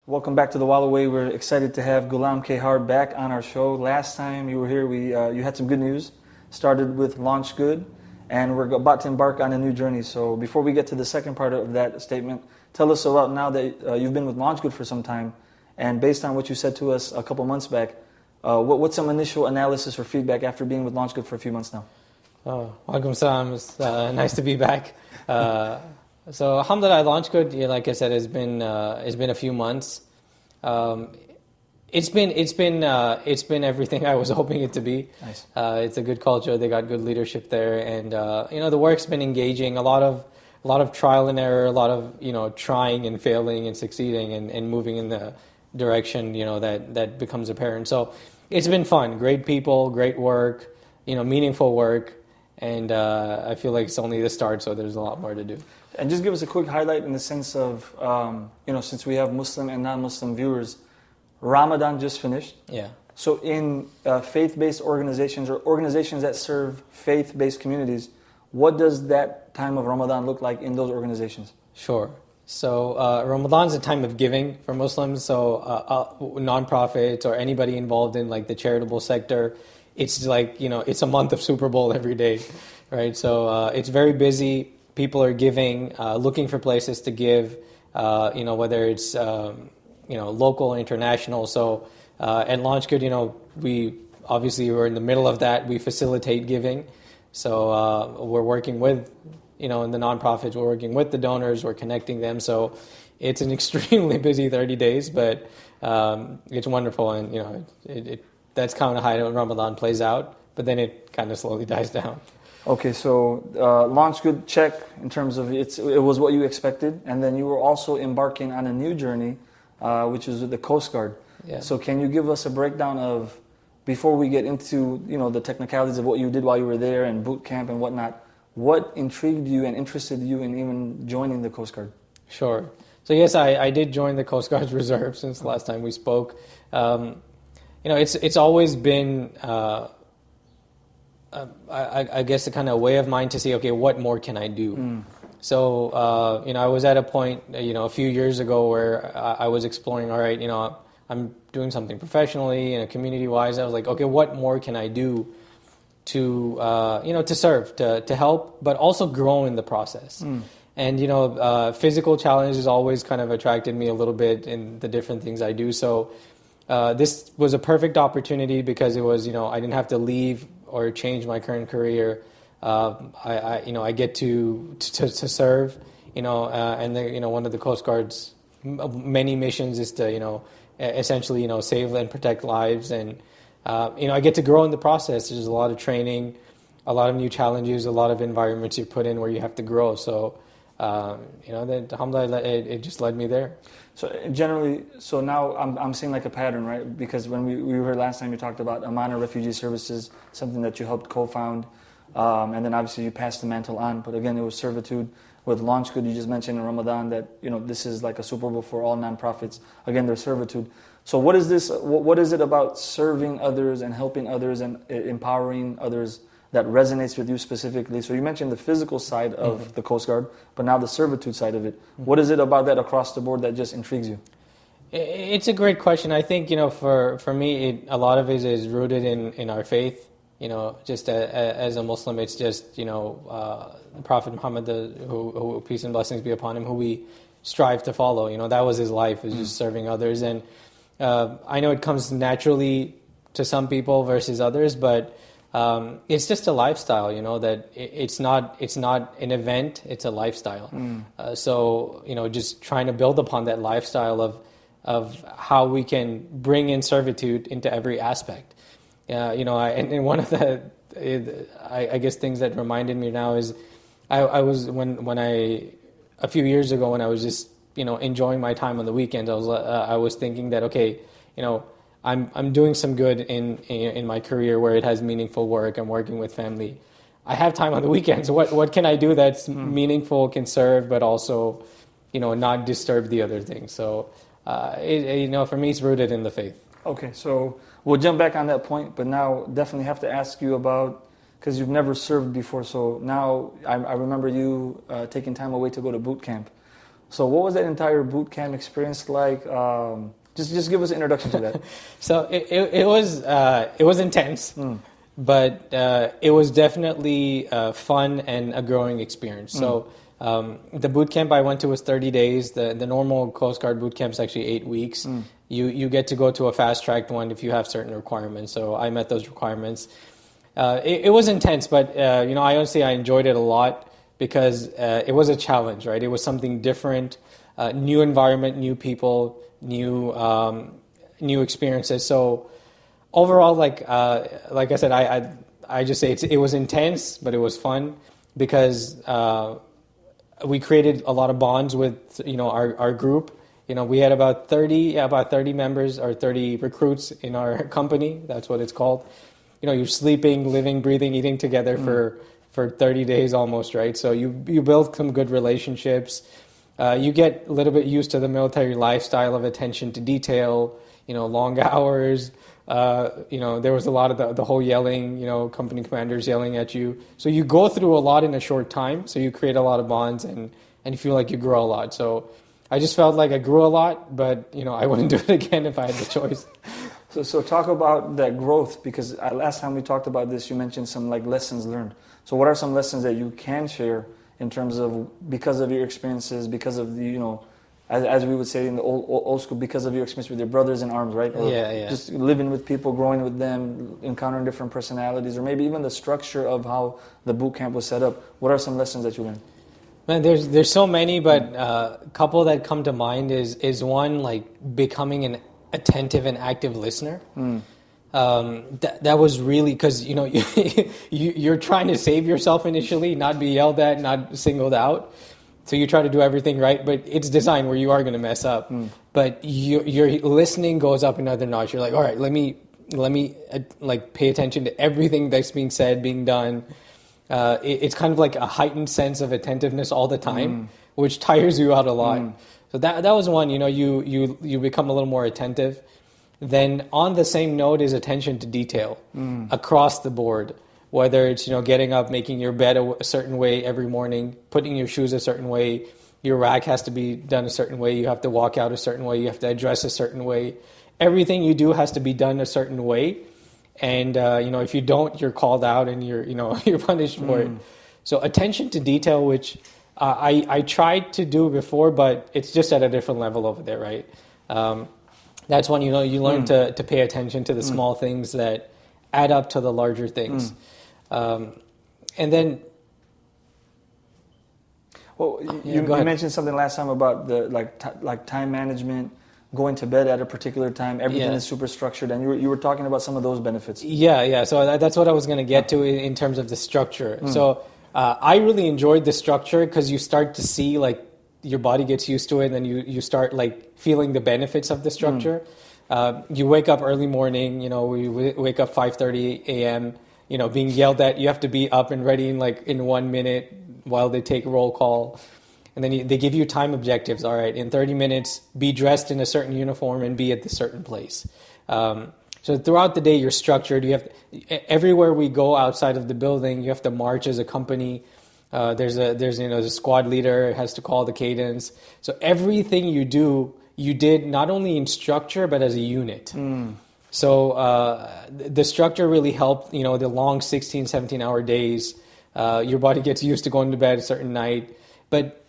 Welcome back to the Wallaway. We're excited to have Ghulam Kehar back on our show. Last time you were here, you had some good news. Started with LaunchGood, and we're about to embark on a new journey. So before we get to the second part of that statement, tell us about now that you've been with LaunchGood for some time, and based on what you said to us a couple months back, what's some initial analysis or feedback after being with LaunchGood for a few months now? Welcome, Sam. It's nice to be back. So, alhamdulillah, LaunchGood, like I said, it's been a few months. It's been everything I was hoping it to be. Nice. It's a good culture. They got good leadership there, and the work's been engaging. A lot of trial and error. A lot of trying and failing and succeeding and moving in the direction that becomes apparent. So it's been fun. Great people, great work. Meaningful work. And I feel like it's only the start, so there's a lot more to do. And just give us a quick highlight in the sense of, since we have Muslim and non-Muslim viewers, Ramadan just finished. Yeah. So in faith-based organizations or organizations that serve faith-based communities, what does that time of Ramadan look like in those organizations? Sure. So Ramadan's a time of giving for Muslims. So nonprofits or anybody involved in like the charitable sector, it's like, it's a month of Super Bowl every day, right? So it's very busy. People are giving, looking for places to give, whether it's, local or international. So at LaunchGood, we're in the middle of that. We facilitate giving. So we're working with, in the nonprofits, we're working with the donors, we're connecting them. So it's an extremely busy 30 days, but it's wonderful. And, that's kind of how Ramadan plays out, but then it kind of slowly dies down. Okay, so LaunchGood, check in terms of it was what you expected, and then you were also embarking on a new journey, which is with the Coast Guard. Yeah. So can you give us a breakdown of, before we get into the technicalities of what you did while you were there and boot camp and whatnot, what intrigued you and interested you in even joining the Coast Guard? Sure. So yes, I did join the Coast Guard's Reserve since the last time we spoke. It's always been, I guess, a kind of way of mine to see, okay, what more can I do? So, I was at a point, a few years ago where I was exploring, all right, I'm doing something professionally, community-wise. I was like, okay, what more can I do to, to serve, to help, but also grow in the process? And, physical challenges always kind of attracted me a little bit in the different things I do. So, this was a perfect opportunity because it was, I didn't have to leave or change my current career. I get to serve, and then, one of the Coast Guard's many missions is to, essentially, save and protect lives. And, I get to grow in the process. There's a lot of training, a lot of new challenges, a lot of environments you put in where you have to grow. So, then alhamdulillah, it just led me there. So generally, now I'm seeing like a pattern, right? Because when we were here last time, you talked about Amana Refugee Services, something that you helped co-found, and then obviously you passed the mantle on. But again, it was servitude. With LaunchGood, you just mentioned in Ramadan that this is like a Super Bowl for all nonprofits. Again, there's servitude. So what is this? What is it about serving others and helping others and empowering others that resonates with you specifically? So you mentioned the physical side of the Coast Guard, but now the servitude side of it. What is it about that across the board that just intrigues you? It's a great question. I think, for me, a lot of it is rooted in our faith. Just as a Muslim, it's just, the Prophet Muhammad, who peace and blessings be upon him, who we strive to follow. That was his life, is just serving others. And I know it comes naturally to some people versus others, but it's just a lifestyle, that it's not an event, it's a lifestyle. So, just trying to build upon that lifestyle of how we can bring in servitude into every aspect. And one of the, I guess, things that reminded me now is I was, a few years ago when I was just, enjoying my time on the weekends, I was thinking that, okay, I'm doing some good in my career where it has meaningful work. I'm working with family. I have time on the weekends. What can I do that's meaningful, can serve, but also, not disturb the other things? So, for me, it's rooted in the faith. Okay, so we'll jump back on that point, but now definitely have to ask you about, because you've never served before. So now I remember you taking time away to go to boot camp. So what was that entire boot camp experience like? Just give us an introduction to that. So it was intense, but it was definitely fun and a growing experience. So the boot camp I went to was 30 days. The normal Coast Guard boot camp is actually 8 weeks. You get to go to a fast-tracked one if you have certain requirements. So I met those requirements. It was intense, but I honestly I enjoyed it a lot because it was a challenge, right? It was something different, new environment, new people, new experiences. So overall, like I said, I just say it was intense, but it was fun because we created a lot of bonds with our group. We had about 30 members or 30 recruits in our company. That's what it's called. You're sleeping, living, breathing, eating together for 30 days almost, right? So you build some good relationships. You get a little bit used to the military lifestyle of attention to detail, long hours. There was a lot of the whole yelling, company commanders yelling at you. So you go through a lot in a short time. So you create a lot of bonds and you feel like you grow a lot. So I just felt like I grew a lot, but I wouldn't do it again if I had the choice. So talk about that growth, because last time we talked about this, you mentioned some like lessons learned. So what are some lessons that you can share in terms of, because of your experiences, because of the, as we would say in the old school, because of your experience with your brothers in arms, right? Or just living with people, growing with them, encountering different personalities, or maybe even the structure of how the boot camp was set up. What are some lessons that you learned? Man, there's so many, but a couple that come to mind is one, like becoming an attentive and active listener. That was really because you're trying to save yourself initially, not be yelled at, not singled out. So you try to do everything right, but it's designed where you are going to mess up. But your listening goes up another notch. You're like, all right, let me like pay attention to everything that's being said, being done. It's kind of like a heightened sense of attentiveness all the time, which tires you out a lot. So that was one. You become a little more attentive. Then on the same note is attention to detail across the board. Whether it's getting up, making your bed a certain way every morning, putting your shoes a certain way, your rack has to be done a certain way. You have to walk out a certain way. You have to address a certain way. Everything you do has to be done a certain way. And if you don't, you're called out and you're punished for it. So attention to detail, which I tried to do before, but it's just at a different level over there, right? That's when you learn to pay attention to the small things that add up to the larger things. And then, well, you mentioned something last time about the like time management, going to bed at a particular time. Everything is super structured, and you were talking about some of those benefits. Yeah. So that's what I was going to get to in terms of the structure. So I really enjoyed the structure because you start to see like your body gets used to it, and then you start like feeling the benefits of the structure. You wake up early morning. We wake up 5:30 a.m. Being yelled at. You have to be up and ready in 1 minute while they take roll call. And then they give you time objectives. All right, in 30 minutes, be dressed in a certain uniform and be at the certain place. So throughout the day, you're structured. You have everywhere we go outside of the building, you have to march as a company. There's a squad leader has to call the cadence. So everything you do, you did not only in structure but as a unit. So the structure really helped. The long 16, 17-hour days. Your body gets used to going to bed a certain night, but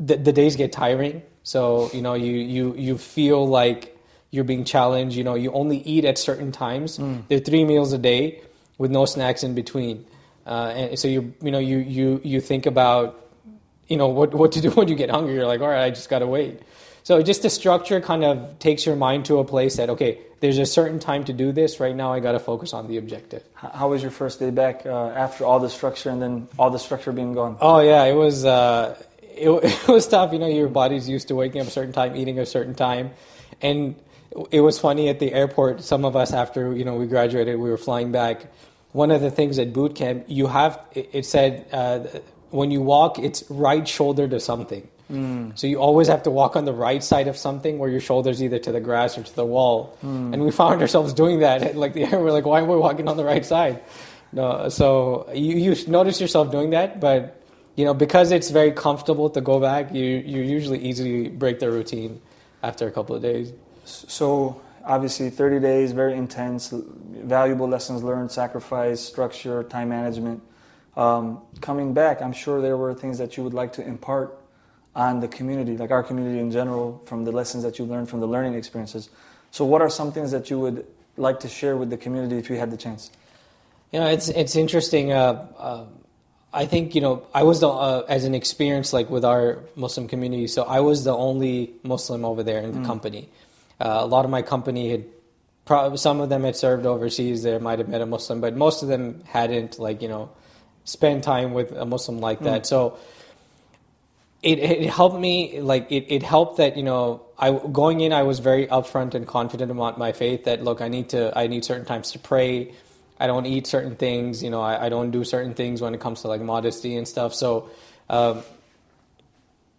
the days get tiring. So you feel like you're being challenged. You only eat at certain times. There are 3 meals a day with no snacks in between. And so you think about what to do when you get hungry. You're like, all right, I just gotta wait. So just the structure kind of takes your mind to a place that, okay, there's a certain time to do this. Right now, I gotta focus on the objective. How was your first day back after all the structure and then all the structure being gone? Oh yeah, it was it was tough. Your body's used to waking up a certain time, eating a certain time, and it was funny at the airport. Some of us after we graduated, we were flying back. One of the things at boot camp, it said when you walk, it's right shoulder to something. So you always have to walk on the right side of something where your shoulder's either to the grass or to the wall. And we found ourselves doing that at the air. We're like, why are we walking on the right side? No, so you notice yourself doing that, but because it's very comfortable to go back, you usually easily break the routine after a couple of days. So obviously 30 days, very intense, valuable lessons learned, sacrifice, structure, time management. Coming back, I'm sure there were things that you would like to impart on the community, like our community in general, from the lessons that you learned from the learning experiences. So what are some things that you would like to share with the community if you had the chance? It's interesting. I think, I was as an experience like with our Muslim community, so I was the only Muslim over there in the company. A lot of my company some of them had served overseas. They might have met a Muslim, but most of them hadn't, spent time with a Muslim like that. So it helped me, it helped that, going in, I was very upfront and confident about my faith that, look, I need certain times to pray. I don't eat certain things, I don't do certain things when it comes to modesty and stuff. So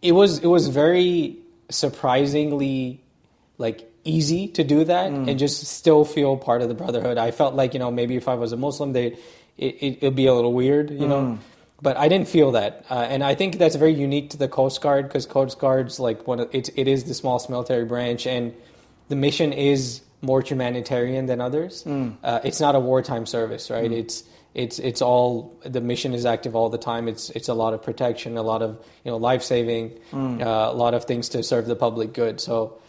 it was very surprisingly easy to do that and just still feel part of the brotherhood. I felt like, maybe if I was a Muslim, it'd be a little weird, but I didn't feel that. And I think that's very unique to the Coast Guard, because Coast Guard's it is the smallest military branch, and the mission is more humanitarian than others. It's not a wartime service, right? It's all, the mission is active all the time. It's a lot of protection, a lot of life saving, a lot of things to serve the public good. So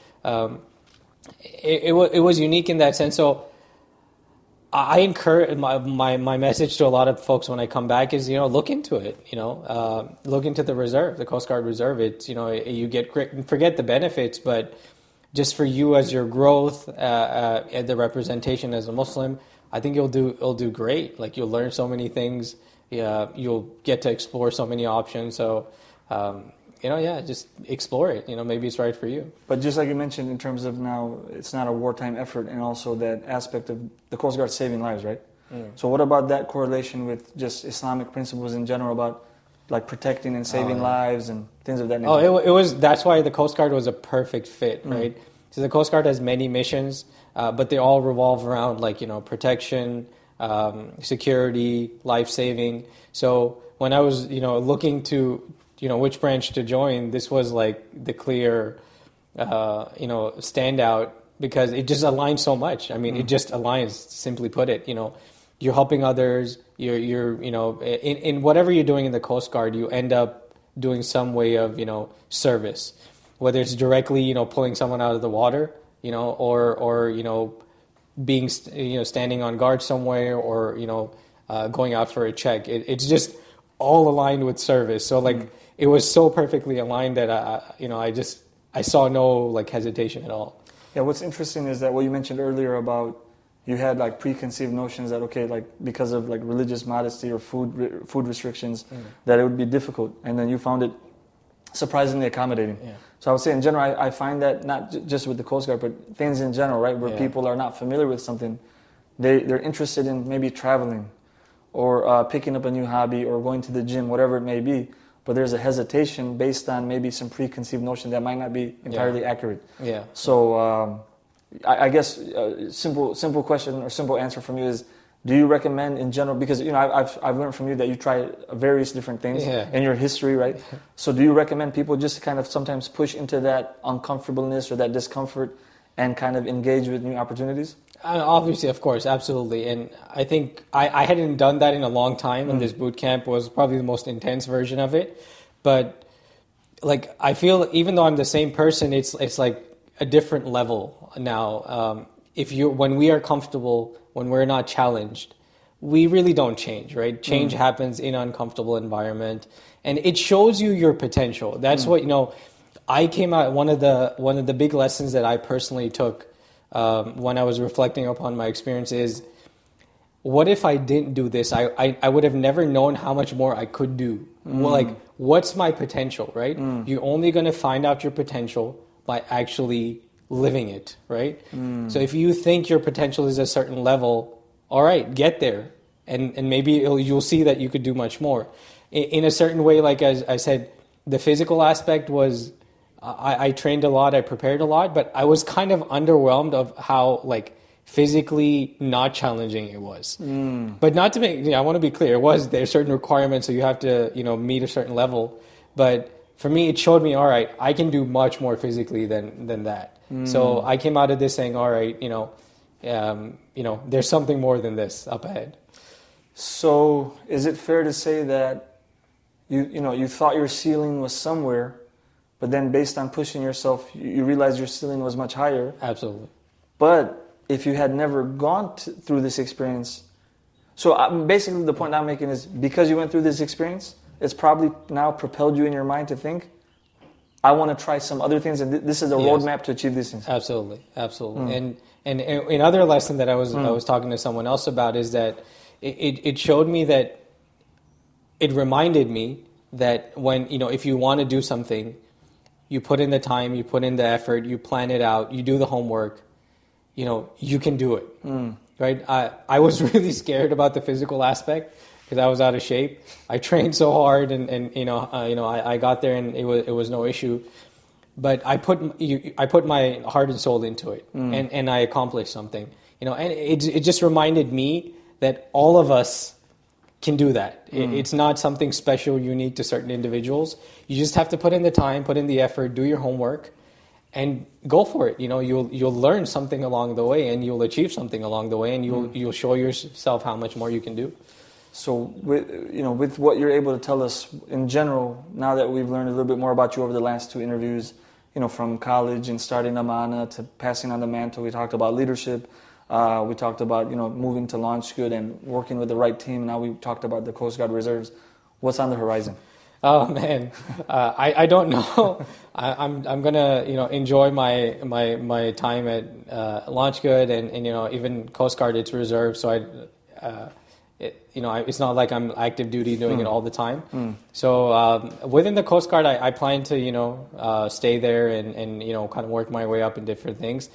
it was unique in that sense. So I encourage my message to a lot of folks when I come back is look into it. Look into the reserve, the Coast Guard Reserve. It's you get forget the benefits, but just for you as your growth, and the representation as a Muslim, I think you'll do great. You'll learn so many things. You'll get to explore so many options. So, just explore it. Maybe it's right for you. But just like you mentioned, in terms of now, it's not a wartime effort, and also that aspect of the Coast Guard saving lives, right? So what about that correlation with just Islamic principles in general about protecting and saving lives and things of that nature? That's why the Coast Guard was a perfect fit, right? So the Coast Guard has many missions, but they all revolve around protection, security, life saving. So when I was looking to which branch to join, this was the clear standout, because it just aligns so much. I mean, it just aligns, simply put it. You're helping others. You're in whatever you're doing in the Coast Guard, you end up doing some way of service, whether it's directly pulling someone out of the water, or being standing on guard somewhere, or going out for a check. It's just all aligned with service. So it was so perfectly aligned that I saw no hesitation at all. Yeah, what's interesting is that what you mentioned earlier about you had preconceived notions that because of religious modesty or food restrictions that it would be difficult, and then you found it surprisingly accommodating. Yeah. So I would say in general, I find that not just with the Coast Guard, but things in general, right, where people are not familiar with something, they're interested in maybe traveling or picking up a new hobby or going to the gym, whatever it may be. But there's a hesitation based on maybe some preconceived notion that might not be entirely accurate. Yeah. So I guess simple question or simple answer from you is: do you recommend in general? Because I've learned from you that you try various different things in your history, right? So do you recommend people just kind of sometimes push into that uncomfortableness or that discomfort and kind of engage with new opportunities? Obviously, of course, absolutely. And I think I hadn't done that in a long time, and this boot camp was probably the most intense version of it. But I feel even though I'm the same person, it's like a different level now. When we are comfortable, when we're not challenged, we really don't change, right? Change happens in an uncomfortable environment, and it shows you your potential. That's what I came out. One of the big lessons that I personally took when I was reflecting upon my experience is, what if I didn't do this? I would have never known how much more I could do. What's my potential, right? You're only going to find out your potential by actually living it, right? So if you think your potential is a certain level, all right, get there. And maybe you'll see that you could do much more. In a certain way, as I said, the physical aspect was, I trained a lot, I prepared a lot, but I was kind of underwhelmed of how physically not challenging it was. But not to make, I want to be clear, there's certain requirements, so you have to, meet a certain level. But for me, it showed me, all right, I can do much more physically than that. So I came out of this saying, all right, there's something more than this up ahead. So is it fair to say that you thought your ceiling was somewhere, but then based on pushing yourself, you realized your ceiling was much higher? Absolutely. But if you had never gone through this experience, so basically the point I'm making is because you went through this experience, it's probably now propelled you in your mind to think, I want to try some other things, and this is a roadmap to achieve these things. Absolutely. And another lesson that I was talking to someone else about is that it showed me that it reminded me that when, if you want to do something, you put in the time, you put in the effort, you plan it out, you do the homework, you can do it, right? I was really scared about the physical aspect because I was out of shape. I trained so hard, and I got there and it was no issue. But I put my heart and soul into it, and I accomplished something, and it just reminded me that all of us can do that. It's not something special, unique to certain individuals. You just have to put in the time, put in the effort, do your homework, and go for it. You'll learn something along the way, and you'll achieve something along the way, and you'll show yourself how much more you can do. So with what you're able to tell us in general, now that we've learned a little bit more about you over the last 2 interviews, from college and starting Amana to passing on the mantle, we talked about leadership. We talked about moving to LaunchGood and working with the right team. Now we talked about the Coast Guard Reserves. What's on the horizon? Oh man, I don't know. I'm gonna enjoy my time at LaunchGood and even Coast Guard, it's reserved, so it's not like I'm active duty doing it all the time. So within the Coast Guard, I plan to stay there and kind of work my way up in different things.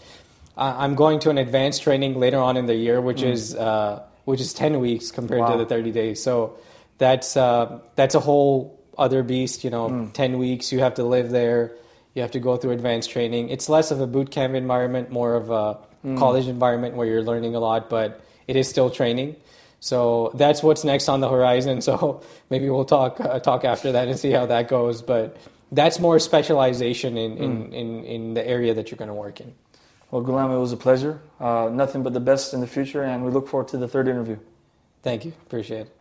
I'm going to an advanced training later on in the year, which is 10 weeks compared to the 30 days. So that's a whole other beast. 10 weeks, you have to live there. You have to go through advanced training. It's less of a boot camp environment, more of a college environment where you're learning a lot, but it is still training. So that's what's next on the horizon. So maybe we'll talk after that and see how that goes. But that's more specialization in the area that you're going to work in. Well, Ghulam, it was a pleasure. Nothing but the best in the future, and we look forward to the 3rd interview. Thank you. Appreciate it.